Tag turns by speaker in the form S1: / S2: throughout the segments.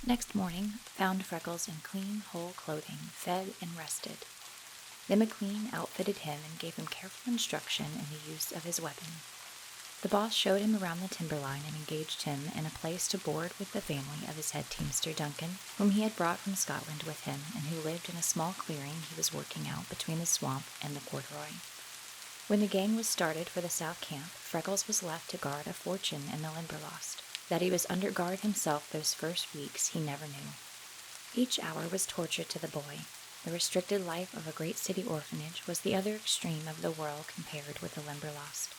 S1: Next morning found Freckles in clean, whole clothing, fed and rested. Then McLean outfitted him and gave him careful instruction in the use of his weapon. The boss showed him around the timberline and engaged him in a place to board with the family of his head teamster Duncan, whom he had brought from Scotland with him and who lived in a small clearing he was working out between the swamp and the corduroy. When the gang was started for the South Camp, Freckles was left to guard a fortune in the Limberlost. That he was under guard himself those first weeks he never knew. Each hour was torture to the boy. The restricted life of a great city orphanage was the other extreme of the world compared with the Limberlost.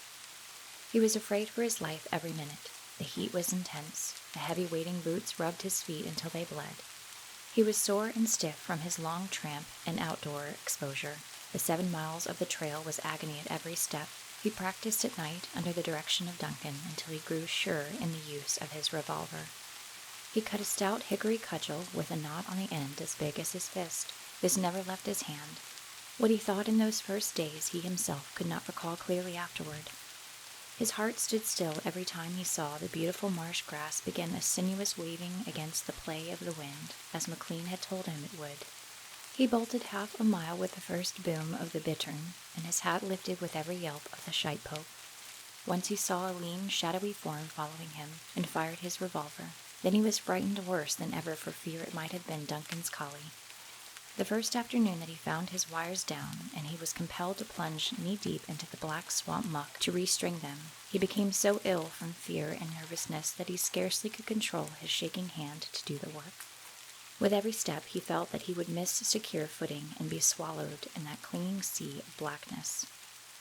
S1: He was afraid for his life every minute. The heat was intense. The heavy wading boots rubbed his feet until they bled. He was sore and stiff from his long tramp and outdoor exposure. The 7 miles of the trail was agony at every step. He practiced at night under the direction of Duncan until he grew sure in the use of his revolver. He cut a stout hickory cudgel with a knot on the end as big as his fist. This never left his hand. What he thought in those first days he himself could not recall clearly afterward. His heart stood still every time he saw the beautiful marsh grass begin a sinuous waving against the play of the wind, as McLean had told him it would. He bolted 1/2 a mile with the first boom of the bittern, and his hat lifted with every yelp of the shite-poke. Once he saw a lean, shadowy form following him, and fired his revolver. Then he was frightened worse than ever for fear it might have been Duncan's collie. The first afternoon that he found his wires down, and he was compelled to plunge knee-deep into the black swamp muck to restring them, he became so ill from fear and nervousness that he scarcely could control his shaking hand to do the work. With every step he felt that he would miss secure footing and be swallowed in that clinging sea of blackness.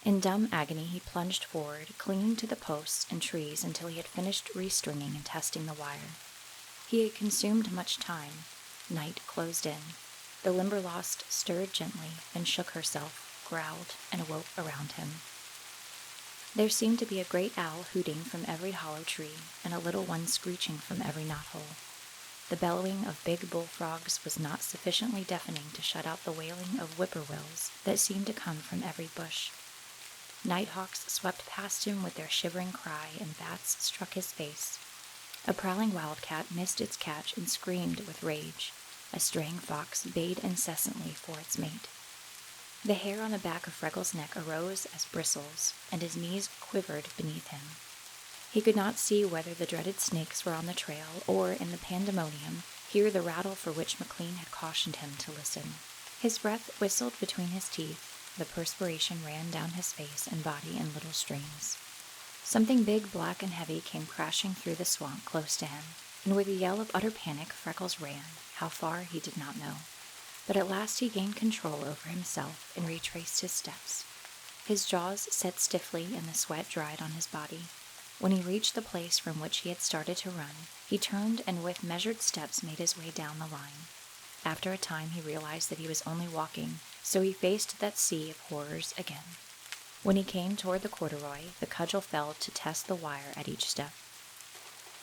S1: In dumb agony he plunged forward, clinging to the posts and trees until he had finished restringing and testing the wire. He had consumed much time. Night closed in. The Limberlost stirred gently, then shook herself, growled, and awoke around him. There seemed to be a great owl hooting from every hollow tree, and a little one screeching from every knothole. The bellowing of big bullfrogs was not sufficiently deafening to shut out the wailing of whippoorwills that seemed to come from every bush. Nighthawks swept past him with their shivering cry, and bats struck his face. A prowling wildcat missed its catch and screamed with rage. A straying fox bayed incessantly for its mate. The hair on the back of Freckles' neck arose as bristles, and his knees quivered beneath him. He could not see whether the dreaded snakes were on the trail, or, in the pandemonium, hear the rattle for which McLean had cautioned him to listen. His breath whistled between his teeth. The perspiration ran down his face and body in little streams. Something big, black, and heavy came crashing through the swamp close to him, and with a yell of utter panic Freckles ran. How far he did not know. But at last he gained control over himself and retraced his steps. His jaws set stiffly and the sweat dried on his body. When he reached the place from which he had started to run, he turned and with measured steps made his way down the line. After a time he realized that he was only walking, so he faced that sea of horrors again. When he came toward the corduroy, the cudgel fell to test the wire at each step.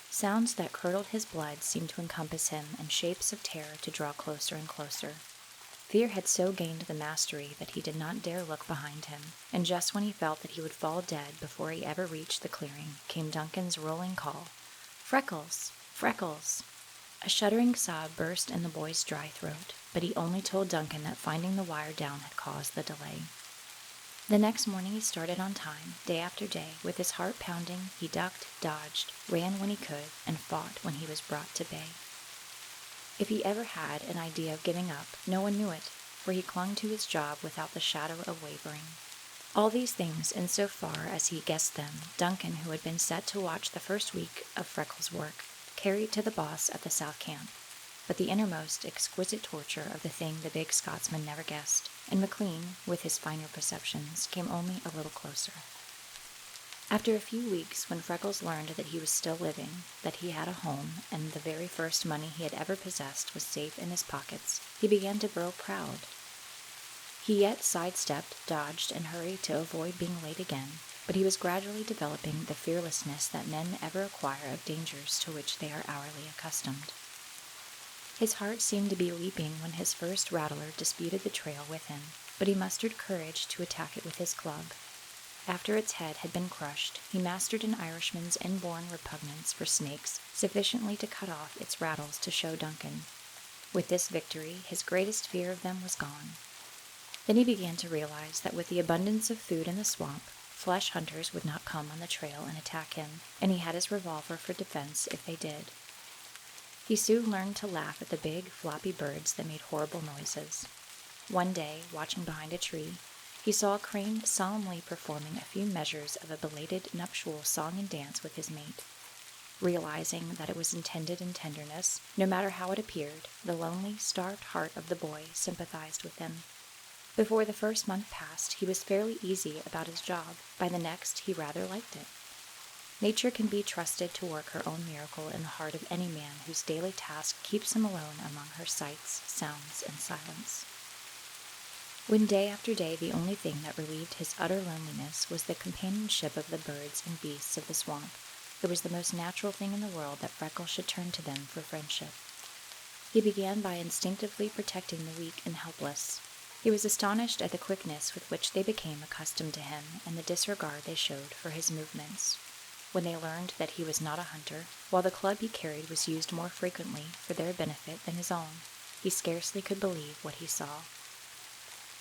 S1: Sounds that curdled his blood seemed to encompass him, and shapes of terror to draw closer and closer. Fear had so gained the mastery that he did not dare look behind him, and just when he felt that he would fall dead before he ever reached the clearing, came Duncan's rolling call, "Freckles! Freckles!" A shuddering sob burst in the boy's dry throat, but he only told Duncan that finding the wire down had caused the delay. The next morning he started on time, day after day. With his heart pounding, he ducked, dodged, ran when he could, and fought when he was brought to bay. If he ever had an idea of giving up, no one knew it, for he clung to his job without the shadow of wavering. All these things, in so far as he guessed them, Duncan, who had been set to watch the first week of Freckles' work, carried to the boss at the South Camp. But the innermost, exquisite torture of the thing the big Scotsman never guessed, and McLean, with his finer perceptions, came only a little closer. After a few weeks, when Freckles learned that he was still living, that he had a home, and the very first money he had ever possessed was safe in his pockets, he began to grow proud. He yet sidestepped, dodged, and hurried to avoid being late again, but he was gradually developing the fearlessness that men ever acquire of dangers to which they are hourly accustomed. His heart seemed to be leaping when his first rattler disputed the trail with him, but he mustered courage to attack it with his club. After its head had been crushed, he mastered an Irishman's inborn repugnance for snakes sufficiently to cut off its rattles to show Duncan. With this victory, his greatest fear of them was gone. Then he began to realize that with the abundance of food in the swamp, flesh hunters would not come on the trail and attack him, and he had his revolver for defense if they did. He soon learned to laugh at the big, floppy birds that made horrible noises. One day, watching behind a tree, he saw a crane solemnly performing a few measures of a belated nuptial song and dance with his mate. Realizing that it was intended in tenderness, no matter how it appeared, the lonely, starved heart of the boy sympathized with him. Before the first month passed, he was fairly easy about his job. By the next, he rather liked it. Nature can be trusted to work her own miracle in the heart of any man whose daily task keeps him alone among her sights, sounds, and silence. When day after day the only thing that relieved his utter loneliness was the companionship of the birds and beasts of the swamp, it was the most natural thing in the world that Freckles should turn to them for friendship. He began by instinctively protecting the weak and helpless. He was astonished at the quickness with which they became accustomed to him and the disregard they showed for his movements. When they learned that he was not a hunter, while the club he carried was used more frequently for their benefit than his own, he scarcely could believe what he saw.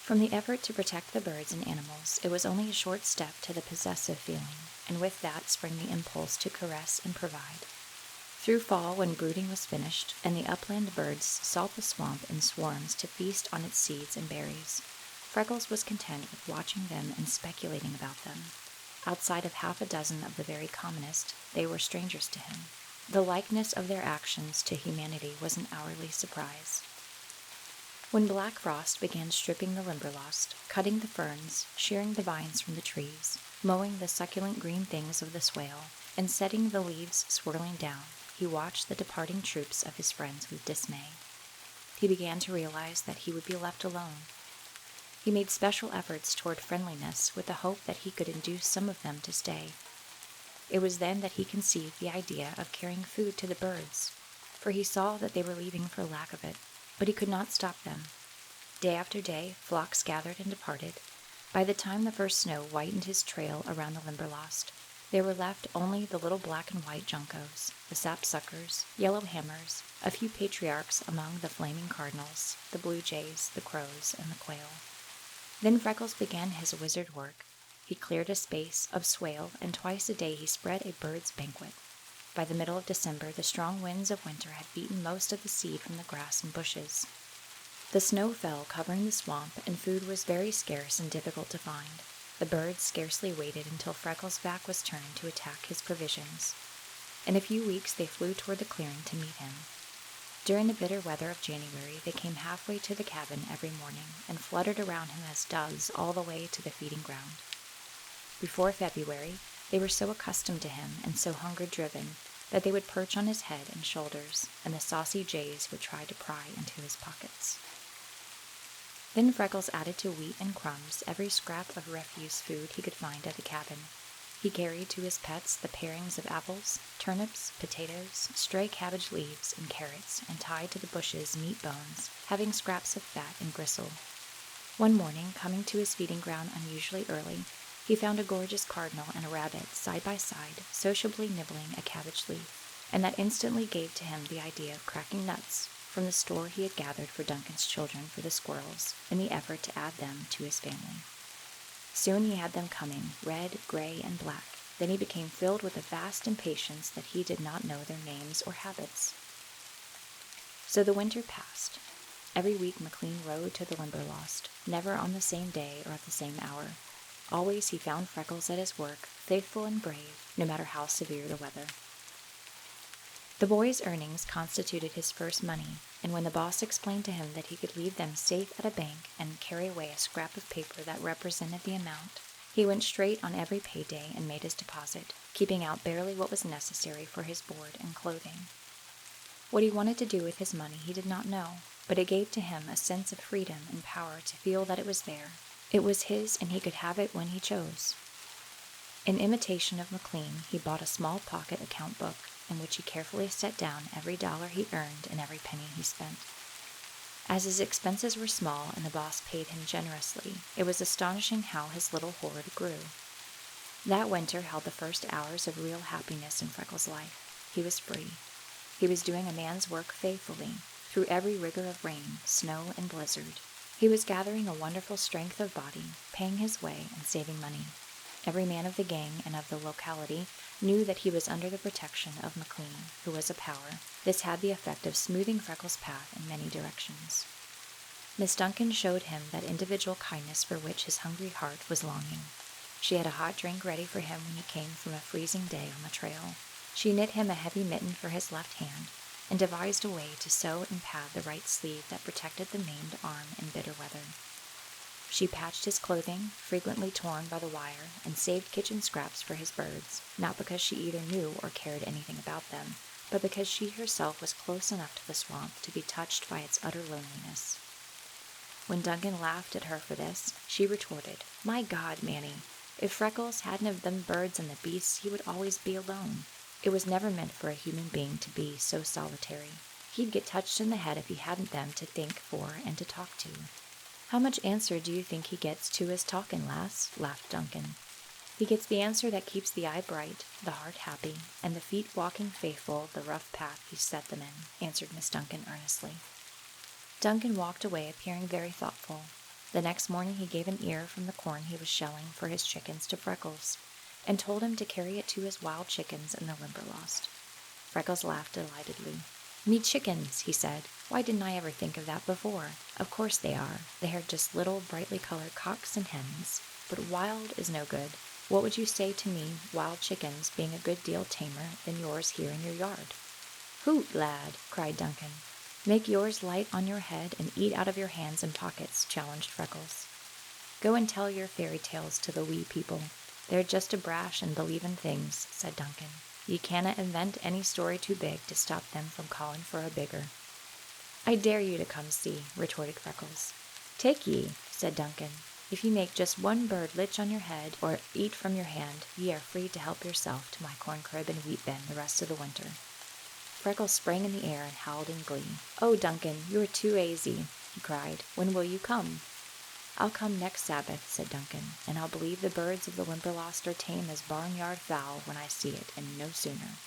S1: From the effort to protect the birds and animals, it was only a short step to the possessive feeling, and with that sprang the impulse to caress and provide. Through fall, when brooding was finished, and the upland birds sought the swamp in swarms to feast on its seeds and berries, Freckles was content with watching them and speculating about them. Outside of half a dozen of the very commonest, they were strangers to him. The likeness of their actions to humanity was an hourly surprise. When black frost began stripping the Limberlost, cutting the ferns, shearing the vines from the trees, mowing the succulent green things of the swale, and setting the leaves swirling down, he watched the departing troops of his friends with dismay. He began to realize that he would be left alone. He made special efforts toward friendliness with the hope that he could induce some of them to stay. It was then that he conceived the idea of carrying food to the birds, for he saw that they were leaving for lack of it, but he could not stop them. Day after day, flocks gathered and departed. By the time the first snow whitened his trail around the Limberlost, there were left only the little black and white juncos, the sapsuckers, yellow hammers, a few patriarchs among the flaming cardinals, the blue jays, the crows, and the quail. Then Freckles began his wizard work. He cleared a space of swale, and twice a day he spread a bird's banquet. By the middle of December, the strong winds of winter had beaten most of the seed from the grass and bushes. The snow fell, covering the swamp, and food was very scarce and difficult to find. The birds scarcely waited until Freckles' back was turned to attack his provisions. In a few weeks they flew toward the clearing to meet him. During the bitter weather of January, they came halfway to the cabin every morning and fluttered around him as doves all the way to the feeding ground. Before February, they were so accustomed to him and so hunger-driven that they would perch on his head and shoulders, and the saucy jays would try to pry into his pockets. Then Freckles added to wheat and crumbs every scrap of refuse food he could find at the cabin. He carried to his pets the parings of apples, turnips, potatoes, stray cabbage leaves, and carrots, and tied to the bushes meat bones, having scraps of fat and gristle. One morning, coming to his feeding ground unusually early, he found a gorgeous cardinal and a rabbit side by side, sociably nibbling a cabbage leaf, and that instantly gave to him the idea of cracking nuts from the store he had gathered for Duncan's children for the squirrels, in the effort to add them to his family. Soon he had them coming, red, gray, and black. Then he became filled with a vast impatience that he did not know their names or habits. So the winter passed. Every week McLean rode to the Limberlost, never on the same day or at the same hour. Always he found Freckles at his work, faithful and brave, no matter how severe the weather. The boy's earnings constituted his first money, and when the boss explained to him that he could leave them safe at a bank and carry away a scrap of paper that represented the amount, he went straight on every payday and made his deposit, keeping out barely what was necessary for his board and clothing. What he wanted to do with his money he did not know, but it gave to him a sense of freedom and power to feel that it was there. It was his, and he could have it when he chose. In imitation of McLean, he bought a small pocket account book, in which he carefully set down every dollar he earned and every penny he spent. As his expenses were small and the boss paid him generously, it was astonishing how his little hoard grew. That winter held the first hours of real happiness in Freckles' life. He was free. He was doing a man's work faithfully, through every rigor of rain, snow, and blizzard. He was gathering a wonderful strength of body, paying his way, and saving money. Every man of the gang and of the locality knew that he was under the protection of McLean, who was a power. This had the effect of smoothing Freckles' path in many directions. Miss Duncan showed him that individual kindness for which his hungry heart was longing. She had a hot drink ready for him when he came from a freezing day on the trail. She knit him a heavy mitten for his left hand, and devised a way to sew and pad the right sleeve that protected the maimed arm in bitter weather. She patched his clothing, frequently torn by the wire, and saved kitchen scraps for his birds, not because she either knew or cared anything about them, but because she herself was close enough to the swamp to be touched by its utter loneliness. When Duncan laughed at her for this, she retorted, "My God, Manny, if Freckles hadn't of them birds and the beasts, he would always be alone. It was never meant for a human being to be so solitary. He'd get touched in the head if he hadn't them to think for and to talk to." "How much answer do you think he gets to his talkin', lass?" laughed Duncan. "He gets the answer that keeps the eye bright, the heart happy, and the feet walking faithful the rough path he's set them in," answered Miss Duncan earnestly. Duncan walked away, appearing very thoughtful. The next morning he gave an ear from the corn he was shelling for his chickens to Freckles, and told him to carry it to his wild chickens in the Limberlost. Freckles laughed delightedly. "Me chickens," he said. "Why didn't I ever think of that before? Of course they are. They are just little brightly colored cocks and hens. But wild is no good. What would you say to me, wild chickens being a good deal tamer than yours here in your yard?" "Hoot, lad!" cried Duncan. "Make yours light on your head and eat out of your hands and pockets," challenged Freckles. "Go and tell your fairy tales to the wee people. They're just a brash and believin' things," said Duncan. "Ye canna invent any story too big to stop them from callin' for a bigger." "I dare you to come see," retorted Freckles. "Take ye," said Duncan. "If ye make just one bird lich on your head or eat from your hand, ye are free to help yourself to my corn crib and wheat bin the rest of the winter." Freckles sprang in the air and howled in glee. "Oh, Duncan, you're too aisy," he cried. "When will you come?" "I'll come next Sabbath," said Duncan, "and I'll believe the birds of the Limberlost are tame as barnyard fowl when I see it, and no sooner."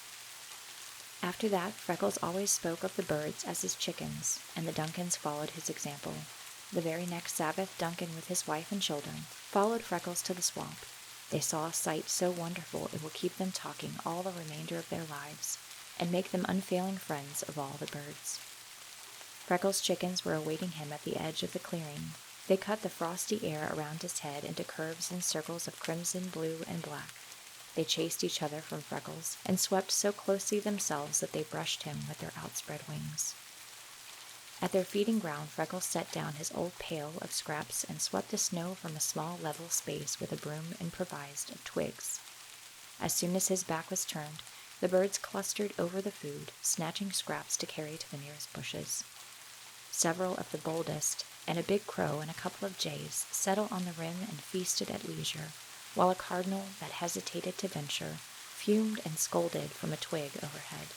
S1: After that, Freckles always spoke of the birds as his chickens, and the Duncans followed his example. The very next Sabbath, Duncan, with his wife and children, followed Freckles to the swamp. They saw a sight so wonderful it will keep them talking all the remainder of their lives, and make them unfailing friends of all the birds. Freckles' chickens were awaiting him at the edge of the clearing. They cut the frosty air around his head into curves and circles of crimson, blue, and black. They chased each other from Freckles, and swept so closely themselves that they brushed him with their outspread wings. At their feeding ground, Freckles set down his old pail of scraps and swept the snow from a small level space with a broom improvised of twigs. As soon as his back was turned, the birds clustered over the food, snatching scraps to carry to the nearest bushes. Several of the boldest, and a big crow and a couple of jays, settled on the rim and feasted at leisure, while a cardinal that hesitated to venture fumed and scolded from a twig overhead.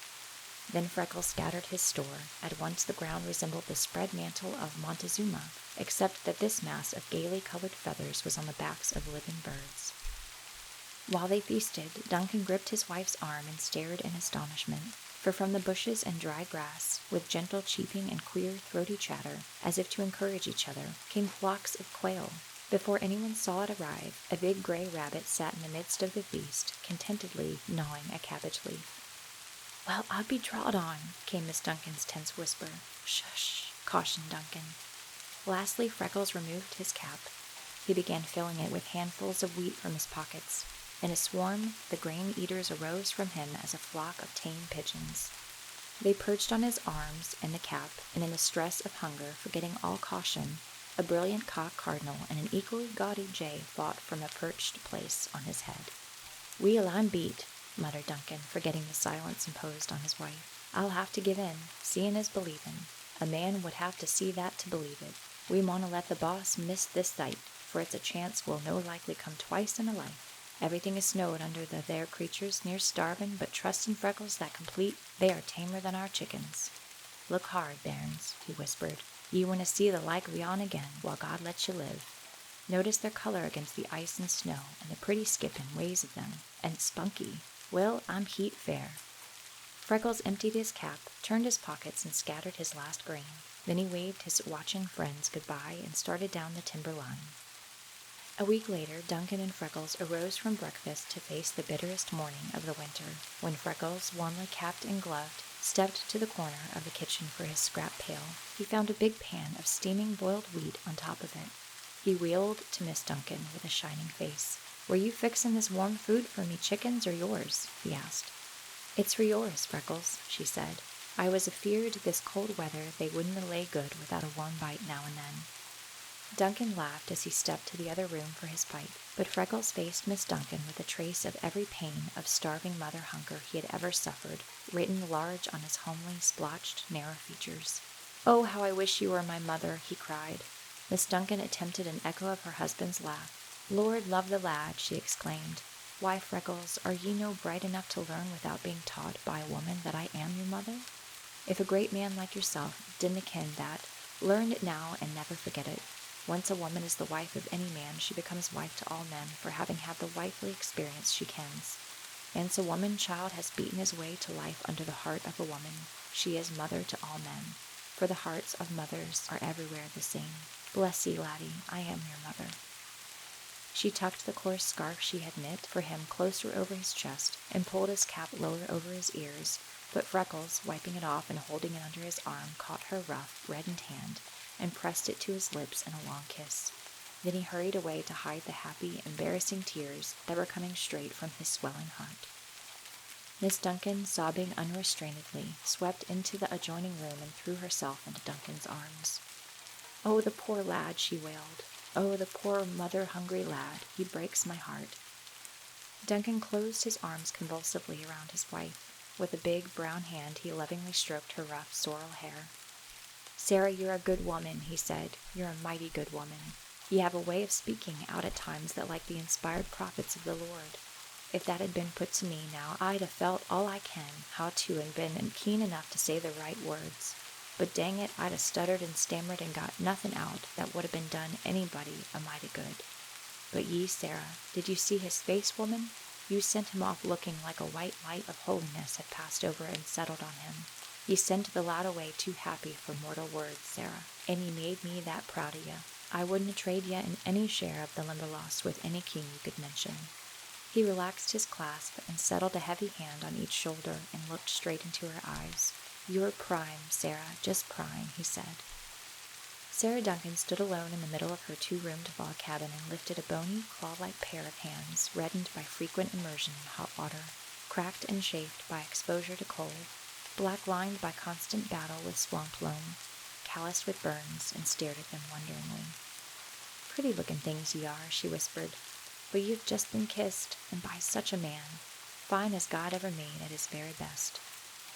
S1: Then Freckles scattered his store. At once the ground resembled the spread mantle of Montezuma, except that this mass of gaily colored feathers was on the backs of living birds. While they feasted, Duncan gripped his wife's arm and stared in astonishment, for from the bushes and dry grass, with gentle cheeping and queer throaty chatter, as if to encourage each other, came flocks of quail. Before anyone saw it arrive, a big gray rabbit sat in the midst of the feast, contentedly gnawing a cabbage leaf. "Well, I'll be drawed on," came Miss Duncan's tense whisper. "Shush," cautioned Duncan. Lastly, Freckles removed his cap. He began filling it with handfuls of wheat from his pockets. In a swarm, the grain-eaters arose from him as a flock of tame pigeons. They perched on his arms and the cap, and in the stress of hunger, forgetting all caution, a brilliant cock cardinal and an equally gaudy jay fought from a perched place on his head. "Weel, I'm beat," muttered Duncan, forgetting the silence imposed on his wife. "I'll have to give in. Seein' is believin'. A man would have to see that to believe it. We mauna let the boss miss this sight, for it's a chance will no likely come twice in a life. Everything is snowed under the there creatures near starvin', but trust in Freckles that complete they are tamer than our chickens. Look hard, bairns," he whispered. "Ye winna see the like of yon again, while God lets ye live." Notice their color against the ice and snow, and the pretty skippin' ways of them, and spunky. Well, I'm heap fair." Freckles emptied his cap, turned his pockets, and scattered his last grain. Then he waved his watching friends goodbye and started down the timber line. A week later, Duncan and Freckles arose from breakfast to face the bitterest morning of the winter, when Freckles, warmly capped and gloved, stepped to the corner of the kitchen for his scrap pail. He found a big pan of steaming boiled wheat on top of it. He wheeled to Miss Duncan with a shining face. "Were you fixin' this warm food for me chickens or yours?" he asked. "It's for yours, Freckles," she said. "I was afeared this cold weather they wouldn't lay good without a warm bite now and then." Duncan laughed as he stepped to the other room for his pipe, but Freckles faced Miss Duncan with a trace of every pain of starving mother hunger he had ever suffered, written large on his homely, splotched, narrow features. "Oh, how I wish you were my mother!" he cried. Miss Duncan attempted an echo of her husband's laugh. "Lord love the lad!" she exclaimed. "Why, Freckles, are ye no bright enough to learn without being taught by a woman that I am your mother? If a great man like yourself didn't ken that, learn it now and never forget it. Once a woman is the wife of any man, she becomes wife to all men for having had the wifely experience she kens. Ance a woman child has beaten his way to life under the heart of a woman, she is mother to all men, for the hearts of mothers are everywhere the same. Bless ye, laddie, I am your mother." She tucked the coarse scarf she had knit for him closer over his chest and pulled his cap lower over his ears, but Freckles, wiping it off and holding it under his arm, caught her rough, reddened hand and pressed it to his lips in a long kiss. Then he hurried away to hide the happy, embarrassing tears that were coming straight from his swelling heart. Miss Duncan, sobbing unrestrainedly, swept into the adjoining room and threw herself into Duncan's arms. "Oh, the poor lad!" she wailed. "Oh, the poor mother-hungry lad! He breaks my heart." Duncan closed his arms convulsively around his wife. With a big, brown hand he lovingly stroked her rough, sorrel hair. "Sarah, you're a good woman," he said. "You're a mighty good woman. Ye have a way of speaking out at times that like the inspired prophets of the Lord. If that had been put to me now, I'd have felt all I can how to and been keen enough to say the right words. But dang it, I'd have stuttered and stammered and got nothing out that would have been done anybody a mighty good. But ye, Sarah, did you see his face, woman? You sent him off looking like a white light of holiness had passed over and settled on him. Ye sent the lad away too happy for mortal words, Sarah, and ye made me that proud of ye. I wouldn't trade ye in any share of the Limberlost with any king you could mention." He relaxed his clasp and settled a heavy hand on each shoulder and looked straight into her eyes. "You're prime, Sarah, just prime," he said. Sarah Duncan stood alone in the middle of her two-roomed log cabin and lifted a bony, claw-like pair of hands, reddened by frequent immersion in hot water, cracked and chafed by exposure to cold, black-lined by constant battle with swamp loam, calloused with burns, and stared at them wonderingly. "Pretty-looking things ye are," she whispered, "but you've just been kissed, and by such a man, fine as God ever made at his very best.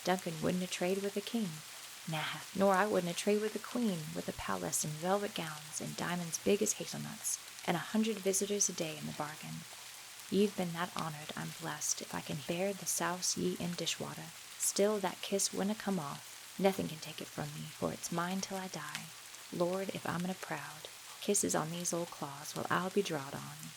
S1: Duncan wouldn't a-trade with a king. Nah, nor I wouldn't a-trade with a queen, with a palace and velvet gowns and diamonds big as hazelnuts, and 100 visitors a day in the bargain. Ye've been that honored, I'm blessed, if I can bear the souse ye in dishwater. Still, that kiss wouldn't come off. Nothing can take it from me, for it's mine till I die. Lord, if I'm in a proud, kisses on these old claws, well, I'll be drawed on."